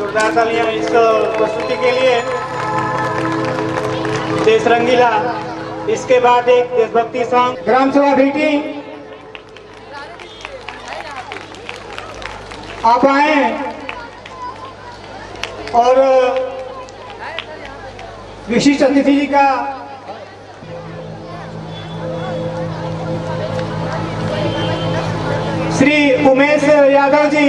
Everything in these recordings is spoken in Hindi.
जोरदार तालियां इस प्रस्तुति के लिए। देश रंगीला, इसके बाद एक देशभक्ति सॉन्ग ग्राम सभा भीटी। आप आए और विशिष्ट अतिथि जी का श्री उमेश यादव जी,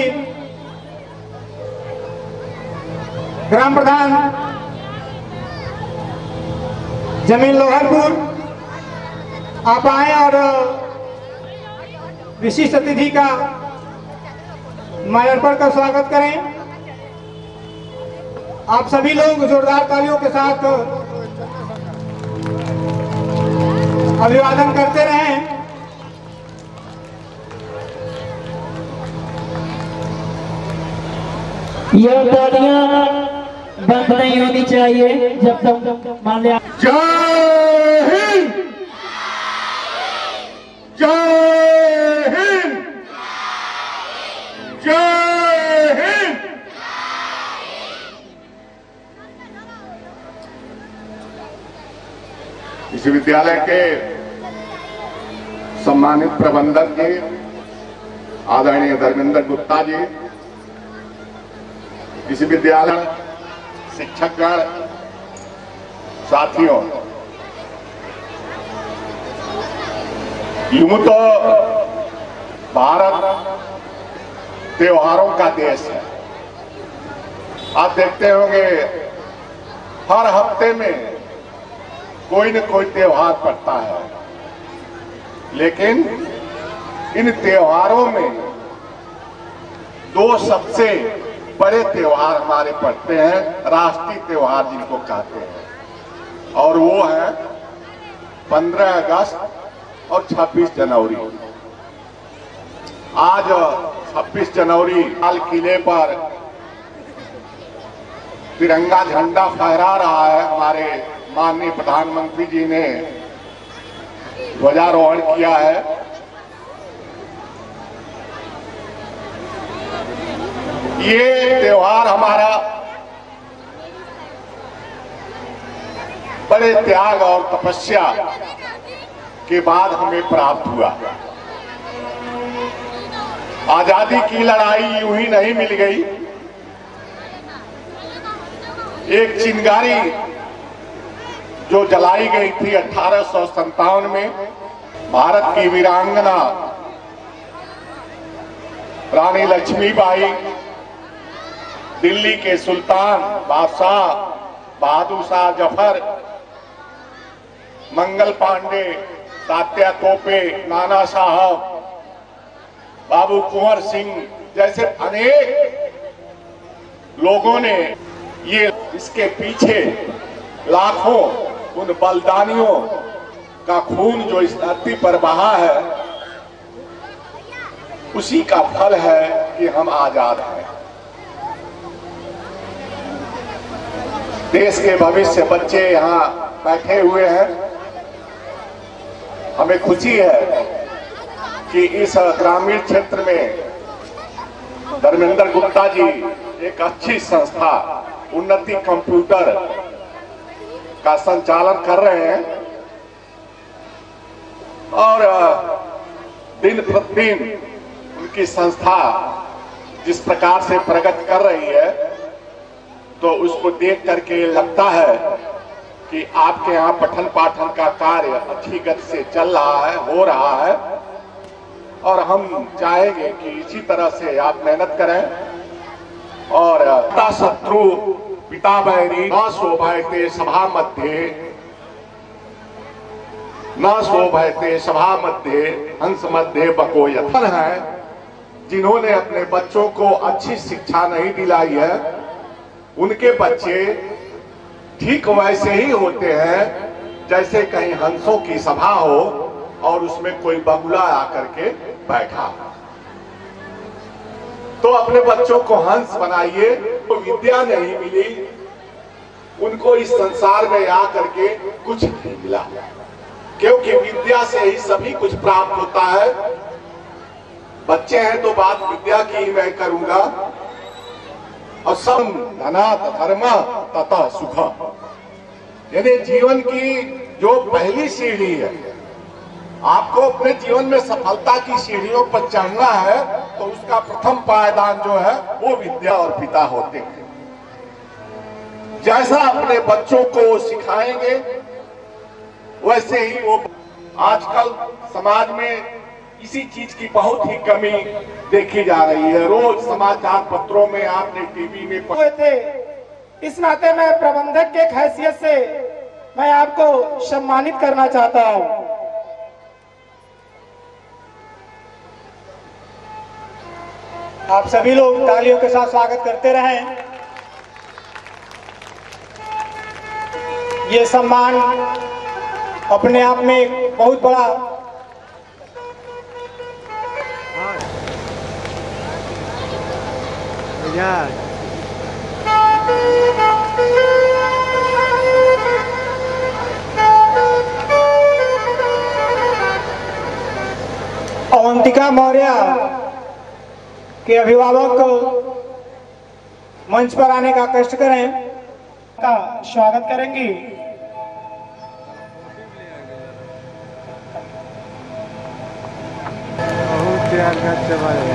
ग्राम प्रधान जमीन लोहरपुर, आप आए और विशिष्ट अतिथि का माल्यार्पण का स्वागत करें। आप सभी लोग जोरदार तालियों के साथ अभिवादन करते रहें। यह तालियां बंद नहीं होनी चाहिए जब तक माल्या। जय हिंद, जय हिंद, जय हिंद। विश्वविद्यालय के सम्मानित प्रबंधक जी आदरणीय धर्मेंद्र गुप्ता जी, विश्वविद्यालय शिक्षकगण, साथियों, यूं तो भारत त्योहारों का देश है। आप देखते होंगे हर हफ्ते में कोई न कोई त्योहार पड़ता है, लेकिन इन त्योहारों में दो सबसे बड़े त्योहार हमारे पड़ते हैं, राष्ट्रीय त्योहार जिनको कहते हैं, और वो है 15 अगस्त और 26 जनवरी। आज 26 जनवरी लाल किले पर तिरंगा झंडा फहरा रहा है। हमारे माननीय प्रधानमंत्री जी ने ध्वजारोहण किया है। ये त्योहार हमारा बड़े त्याग और तपस्या के बाद हमें प्राप्त हुआ। आजादी की लड़ाई यूं ही नहीं मिल गई। एक चिंगारी जो जलाई गई थी 1857 में, भारत की वीरांगना रानी लक्ष्मीबाई, दिल्ली के सुल्तान बादशाह बहादुर शाह जफर, मंगल पांडे, तात्या तोपे, नाना साहब, बाबू कुंवर सिंह जैसे अनेक लोगों ने ये इसके पीछे लाखों उन बलिदानियों का खून जो इस धरती पर बहा है, उसी का फल है कि हम आजाद हैं। देश के भविष्य बच्चे यहाँ बैठे हुए हैं। हमें खुशी है कि इस ग्रामीण क्षेत्र में धर्मेंद्र गुप्ता जी एक अच्छी संस्था उन्नति कंप्यूटर का संचालन कर रहे हैं, और दिन प्रतिदिन उनकी संस्था जिस प्रकार से प्रगति कर रही है, तो उसको देख करके लगता है कि आपके यहाँ पठन पाठन का कार्य अच्छी गति से चल रहा है, हो रहा है, और हम चाहेंगे कि इसी तरह से आप मेहनत करें। और पिता शत्रु पिता बैरी न शोभयते सभा मध्य, न शोभयते सभा मध्य हंस मध्य बकोयत है। जिन्होंने अपने बच्चों को अच्छी शिक्षा नहीं दिलाई है, उनके बच्चे ठीक वैसे ही होते हैं जैसे कहीं हंसों की सभा हो और उसमें कोई बगुला आकर के बैठा। तो अपने बच्चों को हंस बनाइए। तो विद्या नहीं मिली उनको, इस संसार में आकर के कुछ नहीं मिला, क्योंकि विद्या से ही सभी कुछ प्राप्त होता है। बच्चे हैं तो बात विद्या की मैं करूंगा। और सम धनात् धर्म तथा सुख, यानी जीवन की जो पहली सीढ़ी है, आपको अपने जीवन में सफलता की सीढ़ियों पर चढ़ना है तो उसका प्रथम पायदान जो है वो विद्या और पिता होते हैं। जैसा अपने बच्चों को सिखाएंगे वैसे ही वो, आजकल समाज में इसी चीज की बहुत ही कमी देखी जा रही है। रोज समाचार पत्रों में, आपने टीवी में हुए थे, इस नाते मैं प्रबंधक के हैसियत से मैं आपको सम्मानित करना चाहता हूं। आप सभी लोग तालियों के साथ स्वागत करते रहें। ये सम्मान अपने आप में एक बहुत बड़ा अवंतिका मौर्य के अभिभावक को मंच पर आने का कष्ट करें, का स्वागत करेंगी। बहुत प्यार करते वाले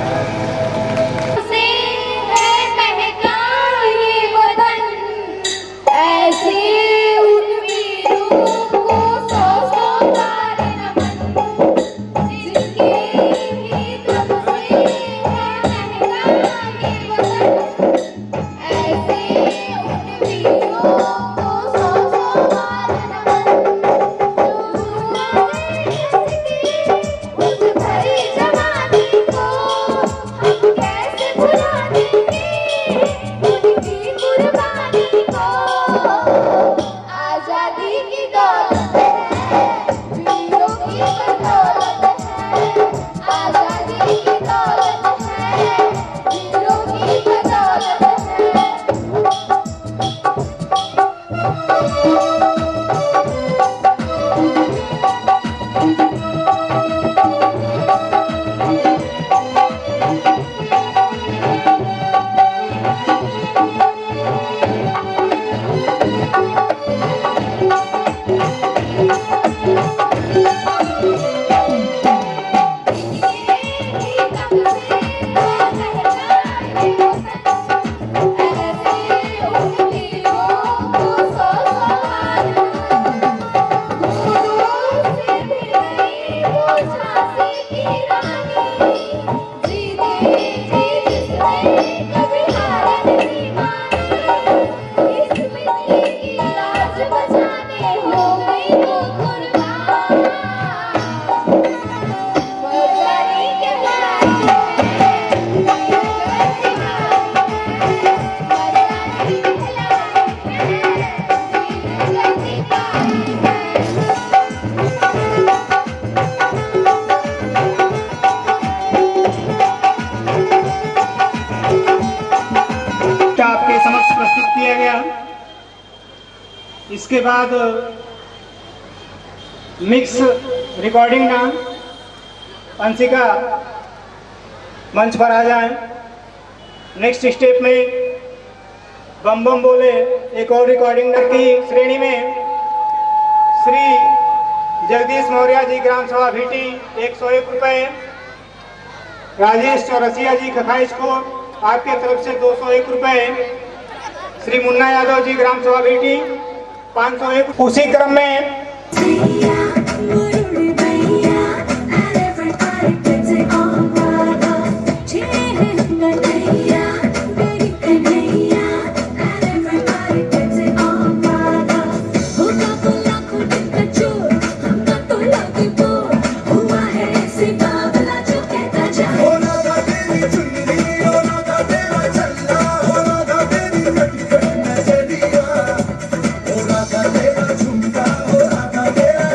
इसके बाद मिक्स रिकॉर्डिंग नाम अंशिका मंच पर आ जाएं। नेक्स्ट स्टेप में बम बम बोले एक और रिकॉर्डिंग की श्रेणी में श्री जगदीश मौर्य जी ग्राम सभा भीटी 101 रुपए, राजेश चौरसिया जी खखाइश को आपके तरफ से 201 रुपए, श्री मुन्ना यादव जी ग्राम सभा भीटी 501। उसी क्रम में झुमका हो राधा तेरा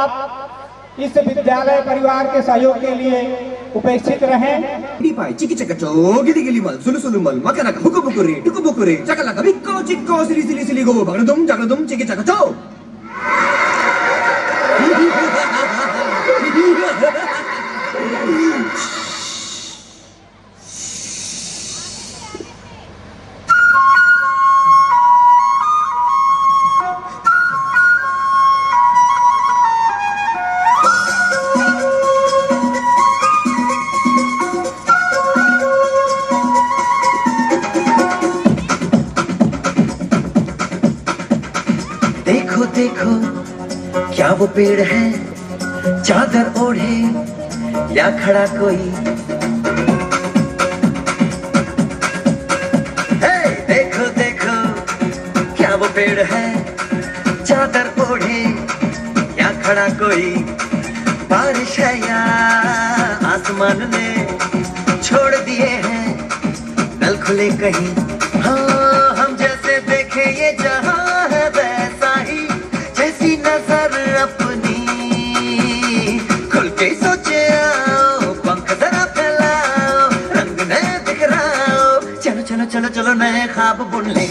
आप इस विद्यालय परिवार के सहयोग के लिए उपेक्षित रहें। Dipai ciki cakaco gili gili mal sulu sulu mal makana ka huku bukure cakala ka bikko cikko sili sili sili go bagradum ciki cakaco. देखो देखो क्या वो पेड़ है, चादर ओढ़े या खड़ा कोई। हे देखो देखो क्या वो पेड़ है, चादर ओढ़े या खड़ा कोई। बारिश है या आसमान ने छोड़ दिए हैं नल खुले कहीं। हाँ हम जैसे देखे ये जहां है वैसा ही, जैसी नजर अपनी खुल के सोचे आओ, पंख जरा फैलाओ, रंग नए बिखराओ। चलो चलो चलो चलो नए ख्वाब बुन ले।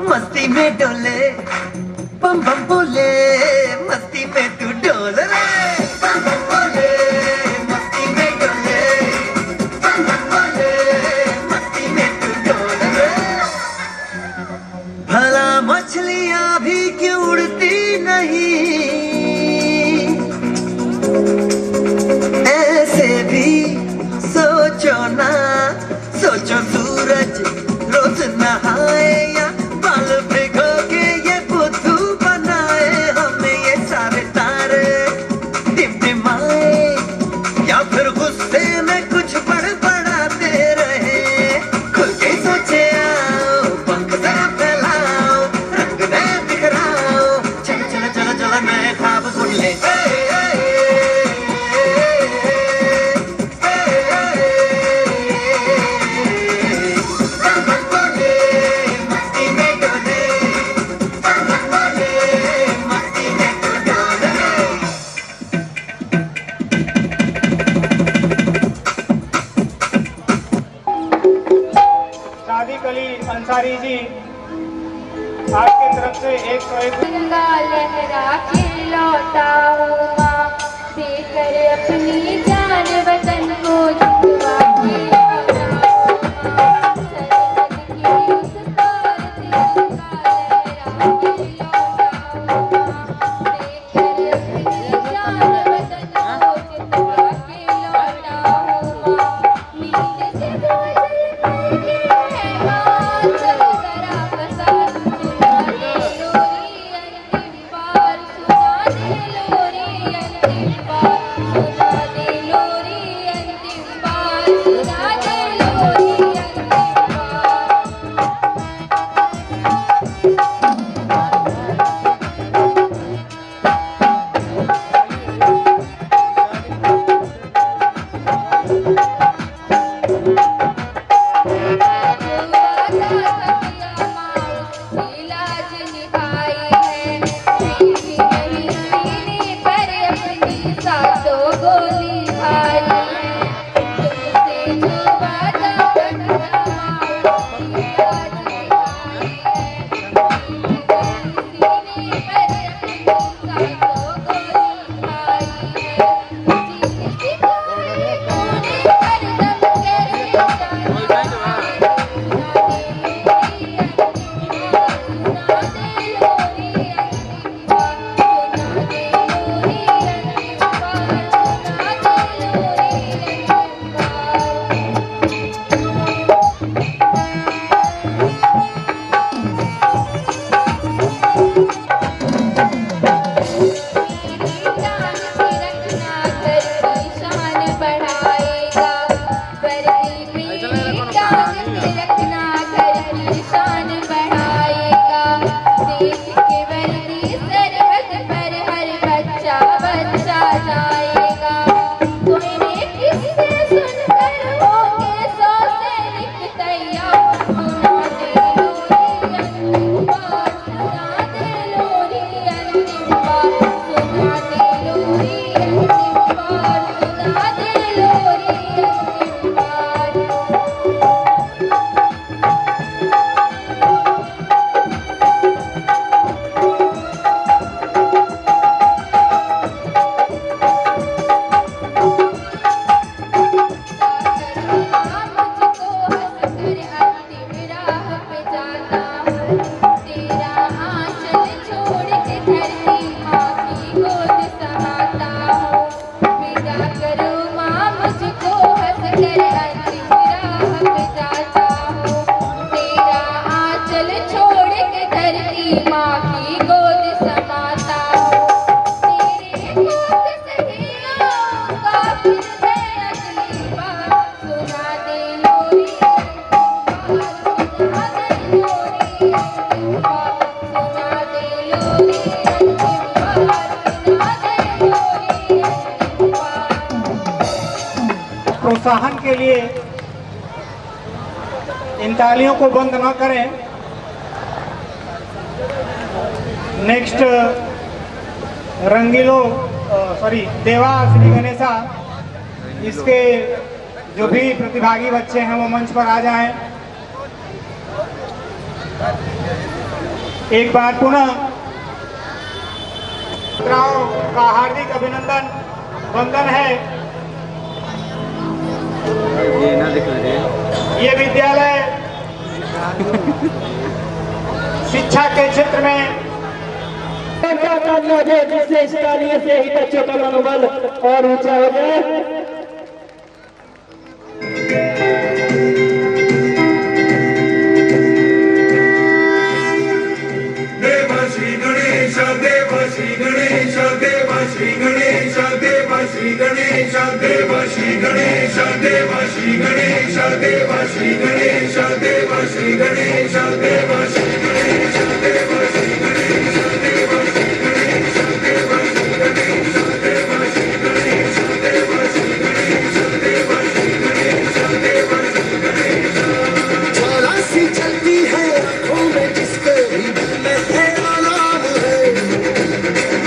मस्ती में डोले बम बम बोले, मस्ती में तू डोल रे। बम बम बोले मस्ती में डोले, बम बम बोले मस्ती में तू डोल रे। भला मछलियां भी क्यों उड़ती नहीं, ऐसे भी सोचो ना। सोचो सूरज रोज नहाए या बाल भिगो के ये बुद्धू बनाए। हमें ये सारे तारे टिमटिमाए या फिर गुस्से में कुछ बड़बड़ाते रहे। खुल के सोचे आओ, पंख जरा फैलाओ, रंग नए बिखराओ। चलो चलो चलो चलो नए ख्वाब बुन ले। सादिक अली अंसारी जी आपके तरफ से 101 तिरंगा लहरा के लौटा हूँ माँ, देकर अपनी जान वतन को जितवा के लौटा हूँ माँ। सरहद की उस पार तिरंगा लहरा के लौटा हूँ माँ, देकर अपनी जान वतन को जितवा के लौटा हूँ माँ। नींद से दूर करके है माँ, चल जरा बसा सुना दे लोरी अंतिम बार, सुना दे लोरी अंतिम बार, सुना दे लोरी अंतिम बार, सुना दे लोरी अंतिम बार। इलाज निभाई है, नहीं नहीं सीने पर अपनी सातों गोली भाई है। तुमसे जो वादा करना माँ, इलाज निभाई है, नहीं नहीं सीने पर अपनी सातों गोली भाई है। सीने की कोने कोने पर दम करे जाना, कर अंतिम राह पे जाता हूँ। तेरा आंचल छोड़ के धरती माँ की गोद समाता हूँ। तेरे गोद सही आऊंगा फिर मैं अगली बार। सुना दे लोरी अंतिम बार, सुना दे लोरी अंतिम बार, सुना दे लोरी अंतिम बार, सुना दे लोरी अंतिम बार। प्रोत्साहन के लिए इन तालियों को बंद ना करें। नेक्स्ट रंगीलो देवा श्री गणेशा, इसके जो भी प्रतिभागी बच्चे हैं वो मंच पर आ जाएं। एक बार पुनः छात्राओं का हार्दिक अभिनंदन वंदन है। ये विद्यालय शिक्षा के क्षेत्र में जिससे इस कार्य से ही बच्चों का मनोबल और ऊंचा हो जाए। देवश्री गणेश देवश्री गणेश देवश्री गणेश देवश्री गणेश देवश्री गणेश देवश्री गणेश देवश्री गणेश देवश्री गणेश देवश्री गणेश देवश्री गणेश चलती है आंखों में जिसके भी दिल में तेरा नाम है।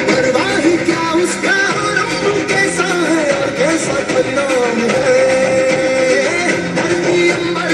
परवाही क्या उसका रब कैसा है और कैसा परिणाम है। धरती अंबर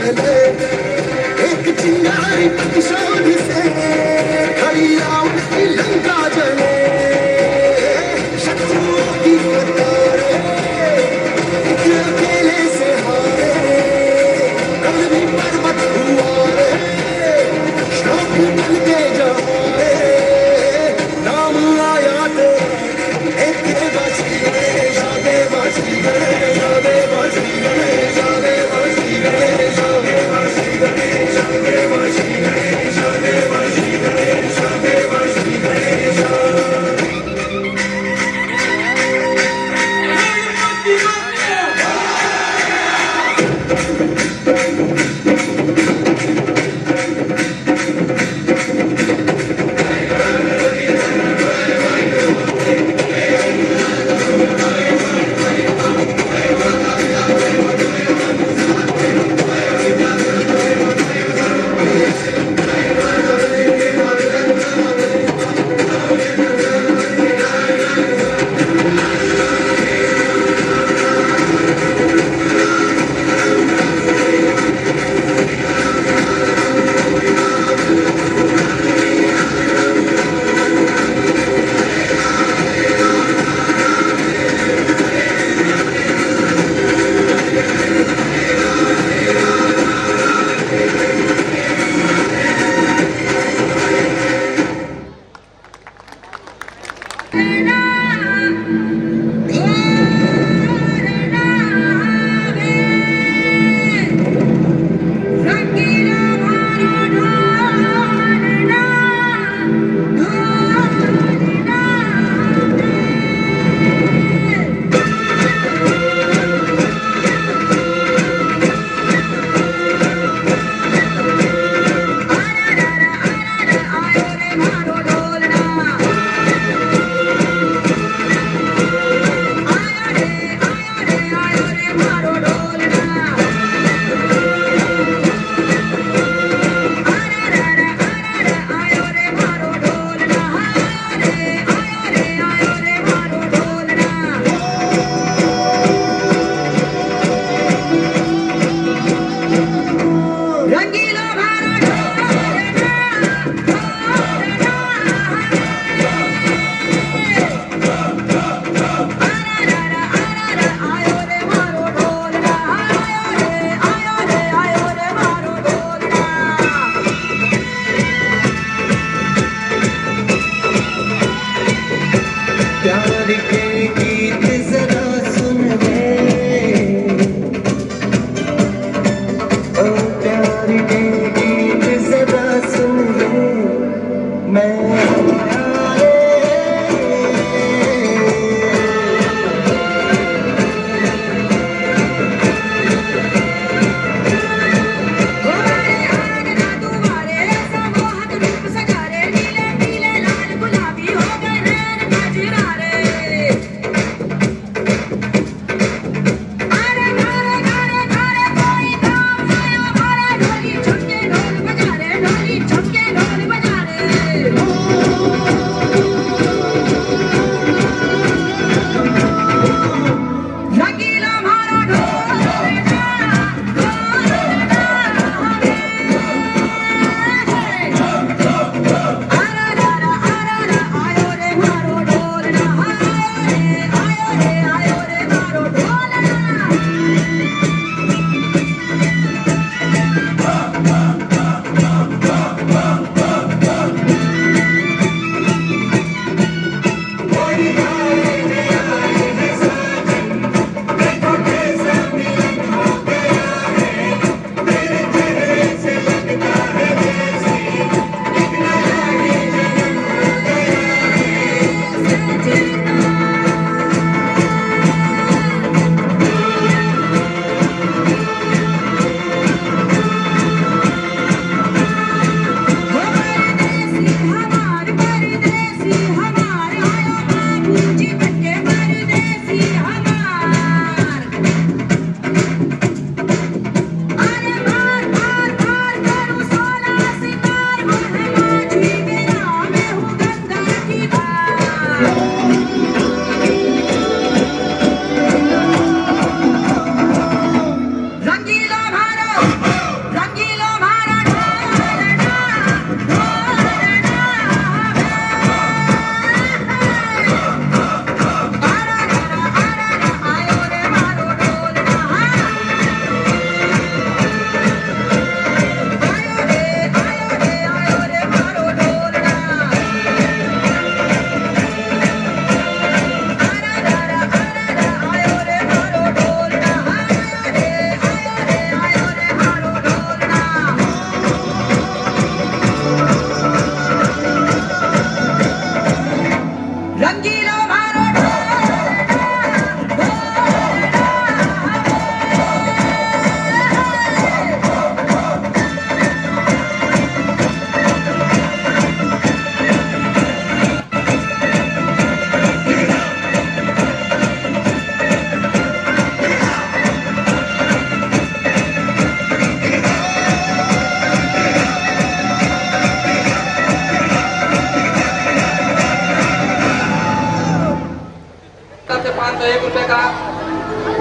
पहले एक चिंगारी प्रतिशोध से खड़ी राम की लंका जले शत्रुओं की कतारें एक अकेले से हारे कल भी पर्वत हुआ रे शोक मिल के जहारे नाम आया तेरा एक देवश्री गणेश देवश्री गणेश देवश्री गणेश देवश्री गणेश देवश्री गणेश देवश्री गणेश देवश्री गणेश देवश्री गणेश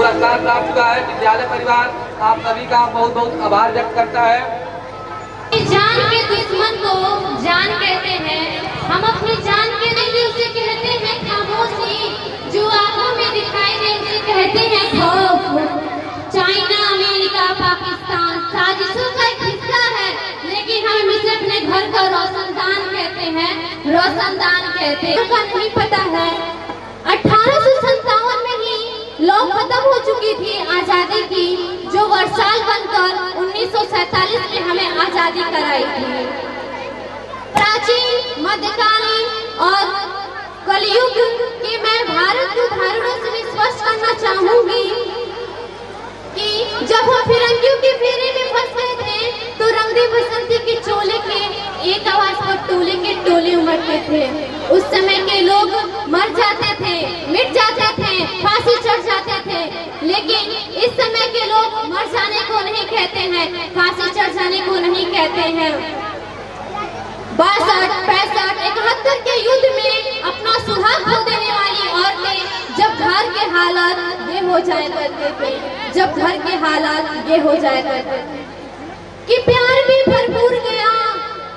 पुरस्कार प्राप्त हुआ है। विद्यालय परिवार आप सभी का बहुत बहुत आभार व्यक्त करता है। जान के दुश्मन को जान कहते हैं, हम अपनी जान के लिए उसे कहते हैं खामोशी, जो आंखों में दिखाई दे उसे कहते हैं खौफ। चाइना, अमेरिका, पाकिस्तान साजिशों का एक हिस्सा है, लेकिन हम इसे अपने घर का रोशनदान कहते हैं, रोशनदान कहते हैं। का नहीं पता है 1857 में ही लौ खत्म हो चुकी थी आजादी की, जो वर्षाल बनकर 1947 में हमें आजादी कराई थी। प्राचीन, मध्यकालीन और कलयुग के मैं भारत के उदाहरणों से स्पष्ट करना चाहूंगी कि जब हम फिरंगियों के फेरे में फंस गए थे तो रंगदे बसंती के चोले के एक आवाज पर टोले के टोले उमड़ते थे। उस समय के लोग मर जाते थे, मिट जाते थे, फांसी चढ़ जाते थे, लेकिन इस समय के लोग मर जाने को नहीं कहते हैं, फांसी चढ़ जाने को नहीं कहते हैं। 62, 65, 71 के युद्ध में अपना सुहाग खो देने वाली औरतें जब घर के हालात ये हो जाया करते थे, जब घर के हालात ये हो जाया करते थे कि प्यार भी भरपूर गया,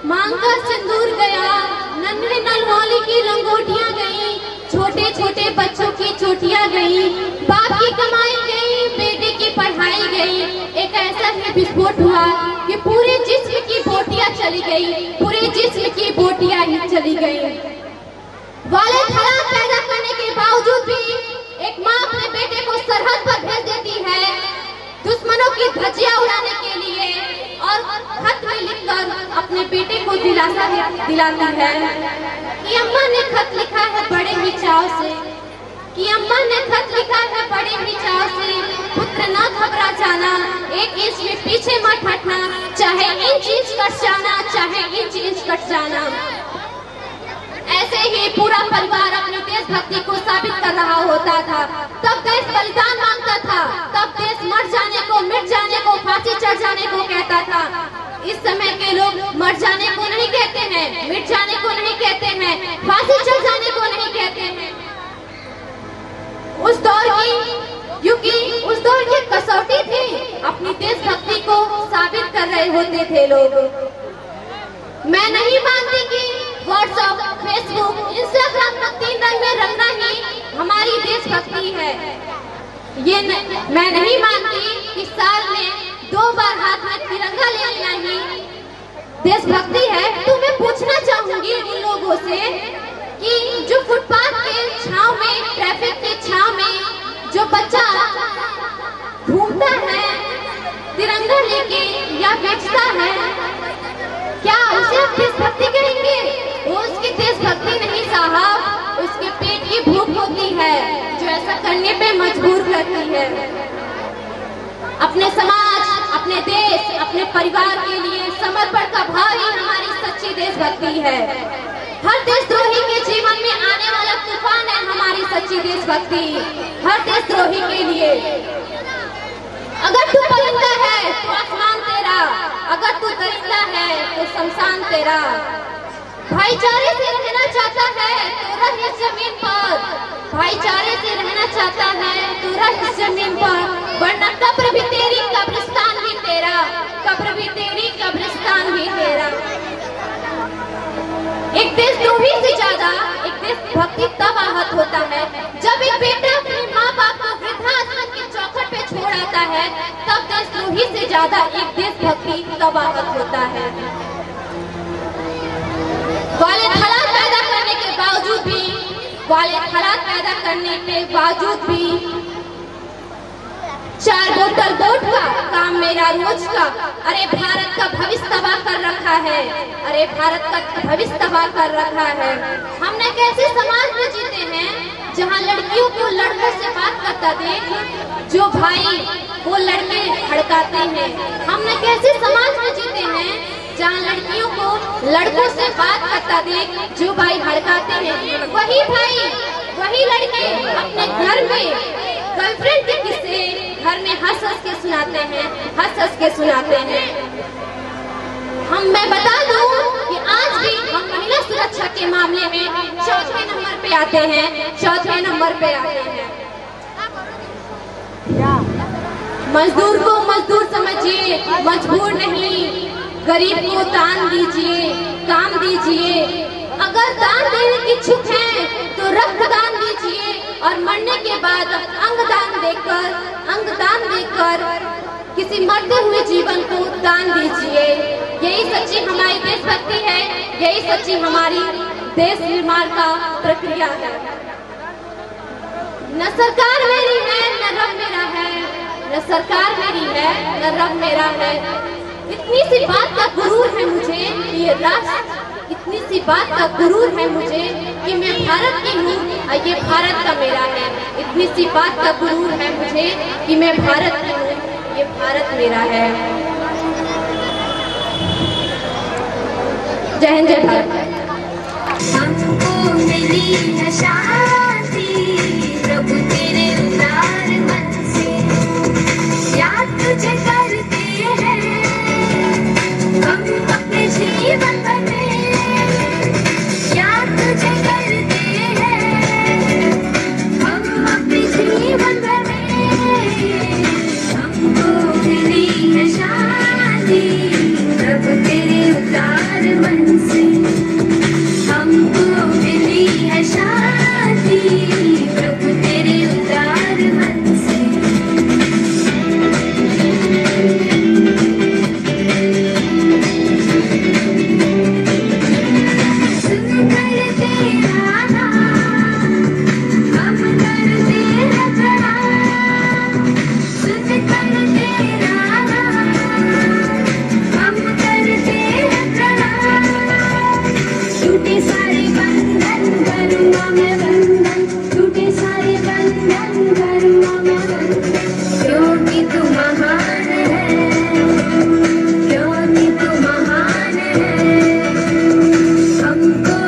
मांग का सिंदूर गया, नन्हे नलवाली की लंगोटियां गई, छोटे छोटे बच्चों की चोटियां गई, बाप की कमाई गई, बेटे की पढ़ाई गई। एक ऐसा ही विस्फोट हुआ कि पूरे जिस्म की बोटियां चली गई, पूरे जिस्म की बोटियां ही चली गई। वाले खराब पैदा करने के बावजूद भी एक माँ अपने बेटे को सरहद पर भेज देती है दुश्मनों की धज्जियां उड़ाने के लिए, और खत में लिखकर अपने बेटे को दिलासा दिलाती है कि अम्मा ने खत लिखा है बड़े ही चाव से, कि अम्मा ने खत लिखा है बड़े ही चाव से, पुत्र ना घबरा जाना, एक इंच में पीछे मत हटना, चाहे इंच इंच कट जाना, चाहे इंच इंच कट जाना। ऐसे ही पूरा परिवार अपनी देशभक्ति को साबित कर रहा होता था। तब देश बलिदान मांगता था, तब देश मर जाने को, मिट जाने को, फांसी चढ़ जाने को कहता था। इस समय के लोग मर जाने को नहीं कहते हैं, मिट जाने को नहीं कहते हैं, फांसी चढ़ जाने को नहीं कहते हैं। उस दौर की कसौटी थी, अपनी देशभक्ति को साबित कर रहे होते थे लोग। मैं नहीं मानती कि व्हाट्सएप, फेसबुक, इंस्टाग्राम का 3 रंग में रंगना ही हमारी देशभक्ति है। मैं नहीं मानती कि साल में 2 बार हाथ में तिरंगा ले लेना ही देशभक्ति है। तो मैं पूछना चाहूंगी उन लोगों से कि जो फुटपाथ के छांव में, ट्रैफिक के छांव में जो बच्चा घूमता है तिरंगा लेके या बेचता है, क्या उसे आप देशभक्ति कहेंगे? वो उसकी देशभक्ति नहीं साहब, उसके पेट की भूख होती है जो ऐसा करने पे मजबूर करती है। अपने समाज, अपने देश, अपने परिवार के लिए समर्पण का भाव ही हमारी सच्ची देशभक्ति है। हर देशद्रोही के जीवन में आने वाला तूफान है हमारी सच्ची देशभक्ति, हर देशद्रोही के लिए। अगर तू परिंदा है तो आसमान तेरा, अगर तू दरिंदा है तो शमशान तेरा। भाईचारे से रहना चाहता है तो रह इस जमीन पर, भाईचारे से रहना चाहता है तो रह इस जमीन पर, वरना कब्र भी तेरी, कब्रिस्तान भी तेरा, कब्र भी तेरी, कब्रिस्तान भी तेरा। एक देशद्रोही से ज्यादा एक देशभक्ति तब आहत होता है जब एक बेटा अपने माँ बाप को वृद्धाश्रम के चौखट पे छोड़ आता है, तब देशद्रोही से ज्यादा एक देशभक्ति तब आहत होता है। वाले हालात पैदा करने के बावजूद भी, वाले हालात पैदा करने के बावजूद भी 4 बोतल वोट का काम मेरा रोज का। अरे भारत का भविष्य तबाह कर रखा है, अरे भारत का भविष्य तबाह कर रखा है। हमने कैसे समाज में जीते हैं जहां लड़कियों को लड़कों से बात करता देख जो भाई वो लड़के भड़काते हैं। हमने कैसे समाज में जीते हैं जहाँ लड़कियों को लड़कों से बात करता देख जो भाई भड़काते हैं। वही भाई, वही लड़के अपने घर में गर्लफ्रेंड के किस्से घर में हंस हंस के सुनाते हैं, हंस हंस के सुनाते हैं। मैं बता दूं कि आज भी हम महिला सुरक्षा के मामले में 4थे नंबर पे आते हैं, 4थे नंबर पे आते हैं। मजदूर को मजदूर समझिए, मजबूर नहीं। गरीब को दान दीजिए, काम दीजिए। अगर दान देने की इच्छुक हैं तो रक्तदान दीजिए और मरने के बाद अंगदान देकर किसी मरते हुए जीवन को दान दीजिए। यही सच्ची हमारी देशभक्ति है, यही सच्ची हमारी देश निर्माण का प्रक्रिया है। न सरकार मेरी है न रब मेरा है, न सरकार मेरी है न रब मेरा है। इतनी सी बात का गुरूर है मुझे ये राष्ट्र, इतनी सी बात का गुरूर है मुझे कि मैं भारत की हूँ और ये भारत का मेरा है। इतनी सी बात का गुरूर है मुझे कि मैं भारत की हूँ, ये भारत मेरा है। जय हिंद, जय भारत। हमको मिली है शांति प्रभु तेरे उदार मन से, याद तुझे करते हैं हम अपने जीवन भर में, याद तुझे करते हैं हम अपने जीवन भर में। हमको मिली है शांति प्रभु तेरे उदार मन से, हमको मिली है शांति प्रभु तेरे उदार मन से। सुनकर तेरा नाम हम करते हैं प्रणाम, सुनकर तेरा नाम हम करते हैं प्रणाम। टूटे सारे बंधन करूँगा मैं बंधन, टूटे सारे बंधन करूँगा मैं बंधन, क्योंकि तू महान है, क्योंकि तू महान है। हमको